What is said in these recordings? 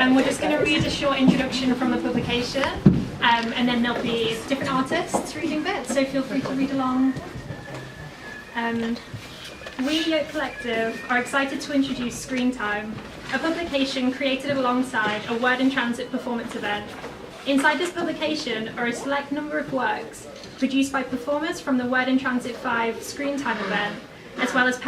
And we're just going to read a short introduction from the publication, and then there'll be different artists reading bits, so feel free to read along. We, Yoke Collective, are excited to introduce Screen Time, a publication created alongside a Word in Transit performance event. Inside this publication are a select number of works produced by performers from the Word in Transit 5 Screen Time event, as well as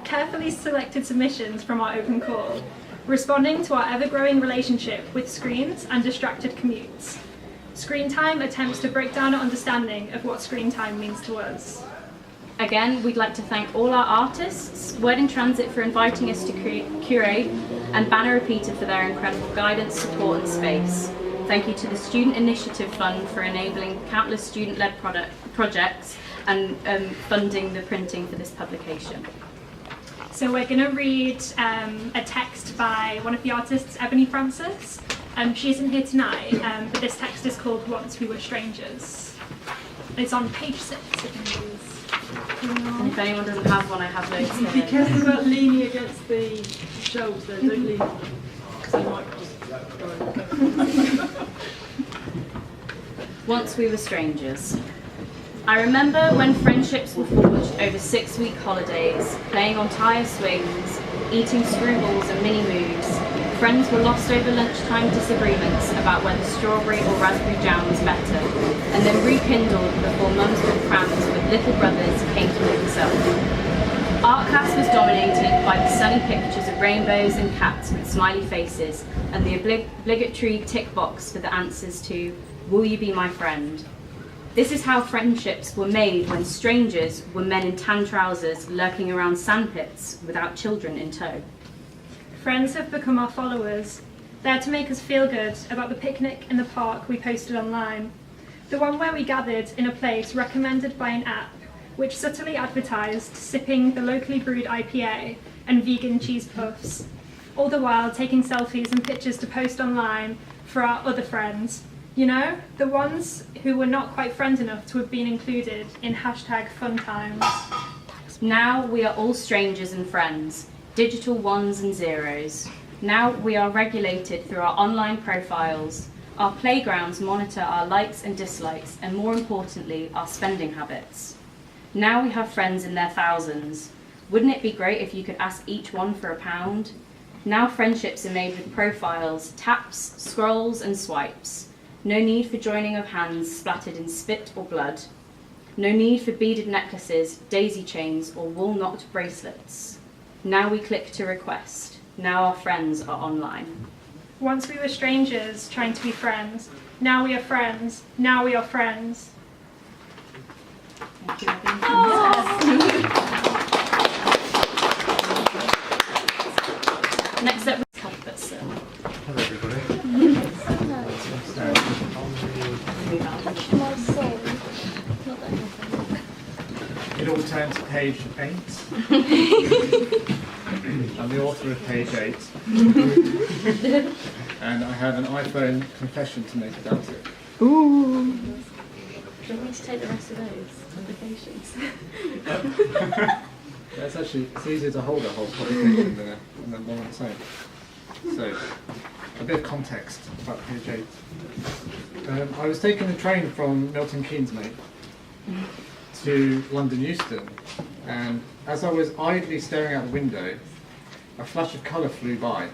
carefully selected submissions from our open call, responding to our ever-growing relationship with screens and distracted commutes. Screen Time attempts to break down our understanding of what screen time means to us. Again, we'd like to thank all our artists, Word in Transit for inviting us to curate, and Banner Repeater for their incredible guidance, support and space. Thank you to the Student Initiative Fund for enabling countless student-led projects and funding the printing for this publication. So we're going to read a text by one of the artists, Ebony Francis. She isn't here tonight, but this text is called Once We Were Strangers. It's on page 6 if you use. And if anyone doesn't have one, I have loads here. Be careful about leaning against the shelves there, don't lean on them, because they might just go. Once we were strangers. I remember when friendships were forged over 6-week holidays, playing on tyre swings, eating screwballs and mini-moves. Friends were lost over lunchtime disagreements about whether strawberry or raspberry jam was better, and then rekindled before mums with prams with little brothers came to look us up. Art class was dominated by the sunny pictures of rainbows and cats with smiley faces, and the obligatory tick box for the answers to, "Will you be my friend?" This is how friendships were made when strangers were men in tan trousers lurking around sandpits without children in tow. Friends have become our followers, there to make us feel good about the picnic in the park we posted online. The one where we gathered in a place recommended by an app, which subtly advertised sipping the locally brewed IPA and vegan cheese puffs, all the while taking selfies and pictures to post online for our other friends. You know, the ones who were not quite friends enough to have been included in #FunTimes. Now we are all strangers and friends, digital ones and zeros. Now we are regulated through our online profiles. Our playgrounds monitor our likes and dislikes, and more importantly, our spending habits. Now we have friends in their thousands. Wouldn't it be great if you could ask each one for £1? Now friendships are made with profiles, taps, scrolls and swipes. No need for joining of hands splattered in spit or blood. No need for beaded necklaces, daisy chains or wool-knocked bracelets. Now we click to request. Now our friends are online. Once we were strangers trying to be friends. Now we are friends. Now we are friends. Thank you. Next up is Cuthbert Sill. Hello everybody. It all turns to page 8. I'm the author of page 8. And I have an iPhone confession to make about it. Ooh. Do you want me to take the rest of those publications? It's actually, it's easier to hold a whole publication than one on its own. So, a bit of context about page 8. I was taking the train from Milton Keynes, mate, to London Euston, and as I was idly staring out the window, a flash of colour flew by,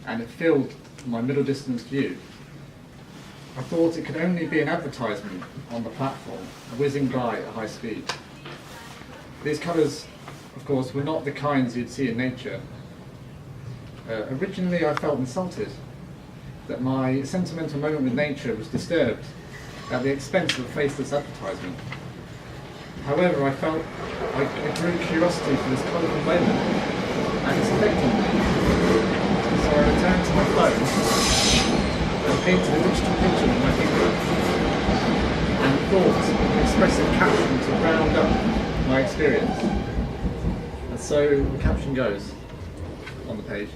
and it filled my middle distance view. I thought it could only be an advertisement on the platform, whizzing by at high speed. These colours, of course, were not the kinds you'd see in nature. Originally I felt insulted that my sentimental moment with nature was disturbed at the expense of a faceless advertisement. However, I grew curiosity for this colourful moment, and it's affecting me. So I returned to my phone and painted a digital picture with my finger, and thought an expressive caption to round up my experience. And so the caption goes on the page.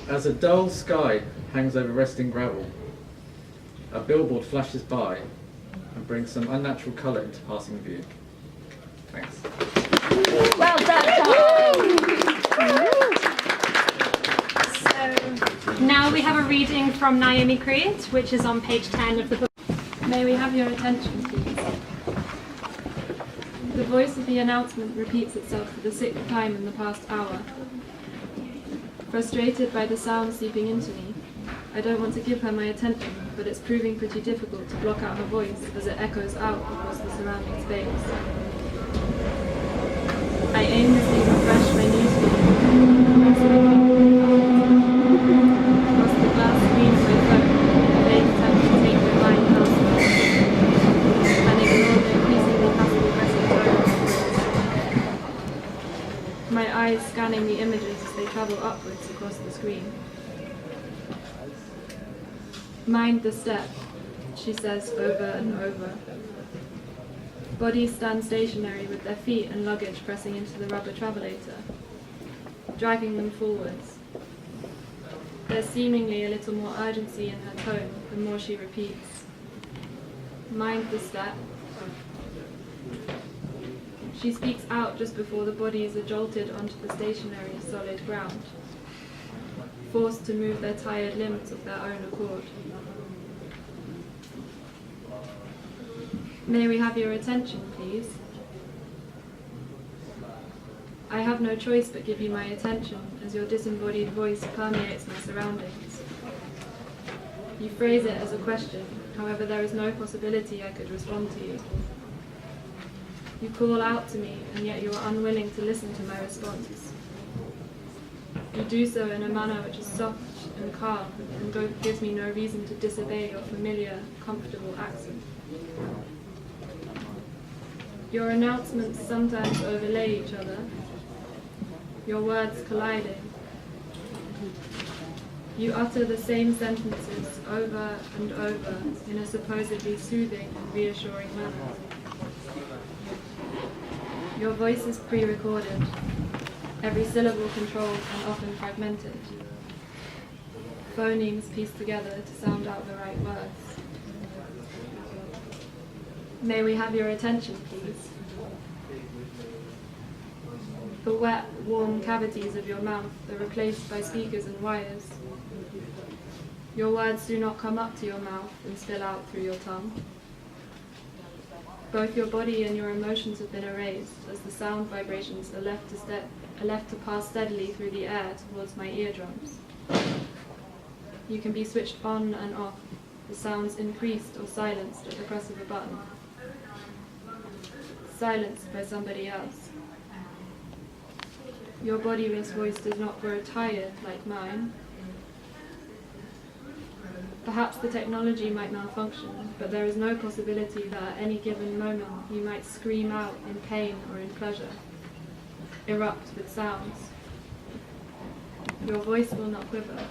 As a dull sky hangs over resting gravel, a billboard flashes by and brings some unnatural colour into passing view. Thanks. Well done, Tom! So now we have a reading from Naomi Creed, which is on page 10 of the book. May we have your attention, please? The voice of the announcement repeats itself for the 6th time in the past hour. Frustrated by the sound seeping into me, I don't want to give her my attention, but it's proving pretty difficult to block out her voice as it echoes out across the surrounding space. I aimlessly refresh my newsfeed. Across the glass screen of my phone, a vague attempt to take my mind elsewhere, and ignore the increasingly passive-aggressive tone. My eyes scanning the images as they travel upwards across the screen. Mind the step, she says over and over. Bodies stand stationary with their feet and luggage pressing into the rubber travelator, dragging them forwards. There's seemingly a little more urgency in her tone the more she repeats. Mind the step. She speaks out just before the bodies are jolted onto the stationary, solid ground, forced to move their tired limbs of their own accord. May we have your attention, please? I have no choice but give you my attention as your disembodied voice permeates my surroundings. You phrase it as a question, however there is no possibility I could respond to you. You call out to me, and yet you are unwilling to listen to my response. You do so in a manner which is soft and calm, and gives me no reason to disobey your familiar, comfortable accent. Your announcements sometimes overlay each other, your words colliding. You utter the same sentences over and over in a supposedly soothing and reassuring manner. Your voice is pre-recorded, every syllable controlled and often fragmented. Phonemes pieced together to sound out the right words. May we have your attention, please? The wet, warm cavities of your mouth are replaced by speakers and wires. Your words do not come up to your mouth and spill out through your tongue. Both your body and your emotions have been erased as the sound vibrations are left to pass steadily through the air towards my eardrums. You can be switched on and off, the sounds increased or silenced at the press of a button. Silenced by somebody else. Your bodiless voice does not grow tired like mine. Perhaps the technology might malfunction, but there is no possibility that at any given moment you might scream out in pain or in pleasure, erupt with sounds. Your voice will not quiver.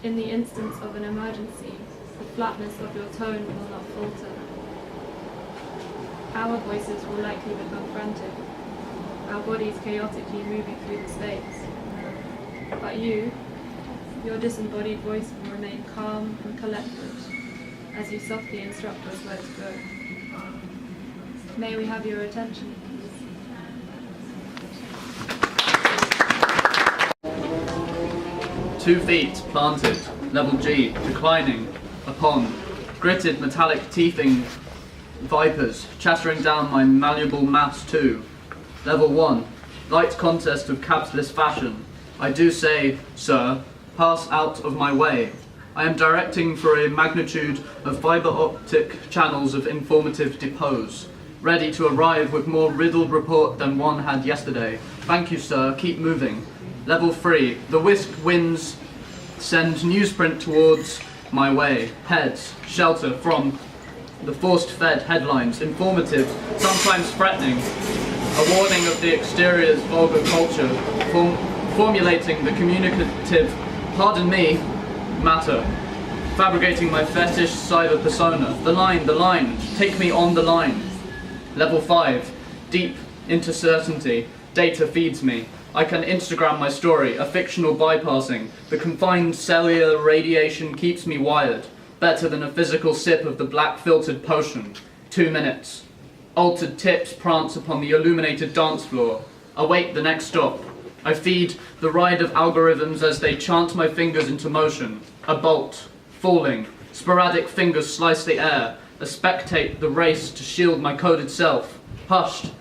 In the instance of an emergency, the flatness of your tone will not falter. Our voices will likely become frantic, our bodies chaotically moving through the space. But you, your disembodied voice will remain calm and collected as you softly instruct us where to go. May we have your attention, please? 2 feet planted, level G, declining, upon, gritted metallic teething vipers, chattering down my malleable mass 2. Level 1, light contest of capitalist fashion. I do say, sir, pass out of my way. I am directing for a magnitude of fibre optic channels of informative depots, ready to arrive with more riddled report than one had yesterday. Thank you, sir, keep moving. Level 3, the whisk winds send newsprint towards my way. Heads, shelter from the forced-fed headlines, informative, sometimes threatening, a warning of the exterior's vulgar culture, formulating the communicative, pardon me, matter, fabricating my fetish cyber persona. The line, take me on the line. Level 5, deep into certainty, data feeds me. I can Instagram my story, a fictional bypassing. The confined cellular radiation keeps me wired, better than a physical sip of the black filtered potion. 2 minutes. Altered tips prance upon the illuminated dance floor. Await the next stop. I feed the ride of algorithms as they chant my fingers into motion. A bolt, falling, sporadic fingers slice the air, I spectate the race to shield my coded self. Hushed,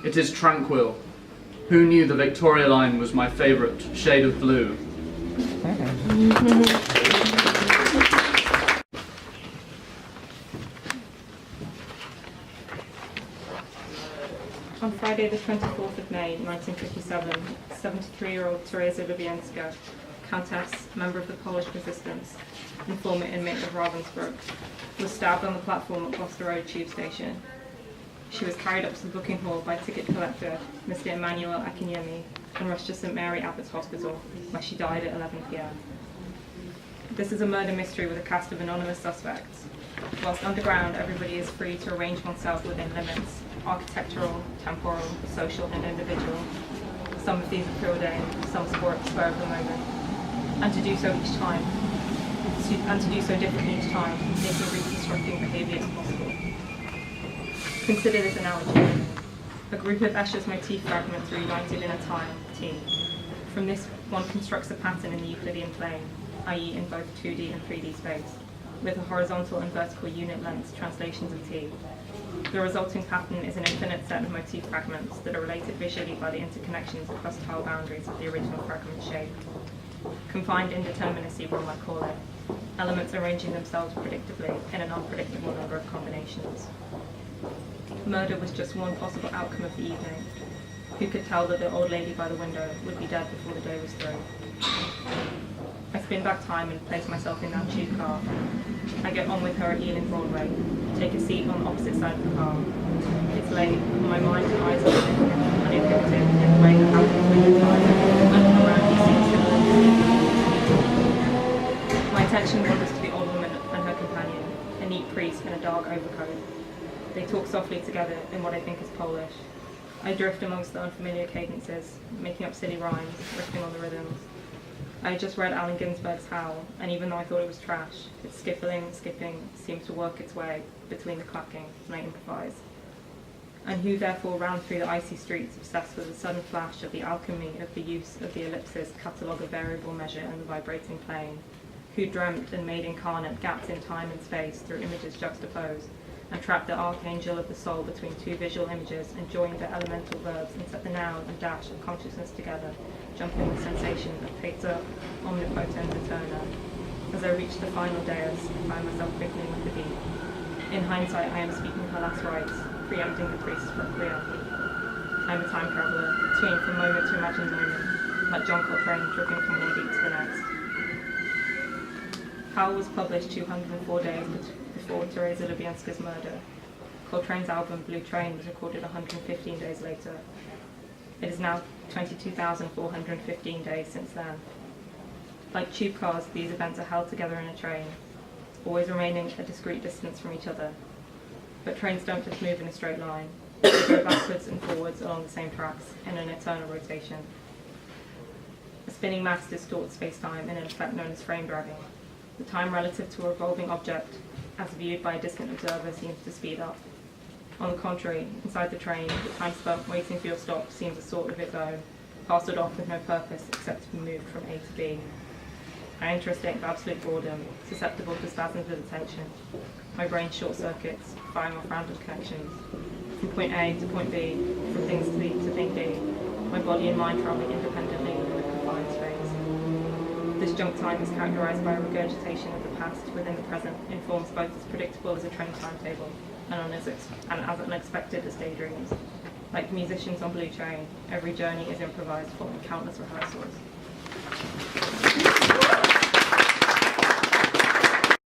it is tranquil. Who knew the Victoria line was my favourite shade of blue? On Friday the 24th of May 1957, 73-year-old Teresa Lubienska, Countess, member of the Polish resistance, and former inmate of Ravensbrück, was stabbed on the platform at Gloucester Road tube station. She was carried up to the booking hall by ticket collector Mr. Emmanuel Akinyemi and rushed to St Mary Abbots Hospital, where she died at 11 p.m. This is a murder mystery with a cast of anonymous suspects. Whilst underground, everybody is free to arrange oneself within limits, architectural, temporal, social, and individual. Some of these are preordained, some spur of the moment, and to do so each time, and to do so differently each time, making reconstructing behaviours possible. Consider this analogy. A group of Escher's motif fragments are united in a time, T. From this, one constructs a pattern in the Euclidean plane, i.e. in both 2D and 3D space, with the horizontal and vertical unit lengths translations of T. The resulting pattern is an infinite set of motif fragments that are related visually by the interconnections across tile boundaries of the original fragment shape. Confined indeterminacy, one might call it, elements arranging themselves predictably in an unpredictable number of combinations. Murder was just one possible outcome of the evening. Who could tell that the old lady by the window would be dead before the day was through? I spin back time and place myself in that tube car. I get on with her at Ealing Broadway, take a seat on the opposite side of the car. It's late, and my mind and eyes are uninhibited in the way that happens when you're tired and around you seems My attention wanders to the old woman and her companion, a neat priest in a dark overcoat. They talk softly together in what I think is Polish. I drift amongst the unfamiliar cadences, making up silly rhymes, riffing on the rhythms. I had just read Allen Ginsberg's Howl, and even though I thought it was trash, its skipping seemed to work its way between the clacking, and I improvised. And who therefore ran through the icy streets obsessed with the sudden flash of the alchemy of the use of the ellipsis catalogue of variable measure and the vibrating plane? Who dreamt and made incarnate gaps in time and space through images juxtaposed, and trapped the archangel of the soul between two visual images and joined the elemental verbs and set the noun and dash of consciousness together, jumping with sensation of Pater omnipotent eterna. As I reached the final dais, I find myself quickling with the beat. In hindsight, I am speaking her last rites, preempting the priest's requiem. I am a time traveller, between from moment to imagined moment, like John Coltrane dripping from one beat to the next. Howl was published 204 days before Teresa Lubienska's murder. Coltrane's album Blue Train was recorded 115 days later. It is now 22,415 days since then. Like tube cars, these events are held together in a train, always remaining a discrete distance from each other. But trains don't just move in a straight line. They go backwards and forwards along the same tracks in an eternal rotation. A spinning mass distorts space-time in an effect known as frame dragging. The time relative to a revolving object, as viewed by a distant observer, seems to speed up. On the contrary, inside the train, the time spent waiting for your stop seems a sort of its own, parceled off with no purpose except to be moved from A to B. I enter a state of absolute boredom, susceptible to spasms of attention. My brain short-circuits, firing off random connections. From point A to point B, from things to thing D, my body and mind travelling independently in a confined space. This junk time is characterised by a regurgitation of the past within the present, informs both as predictable as a train timetable and as unexpected as daydreams. Like musicians on Blue Train, every journey is improvised following countless rehearsals.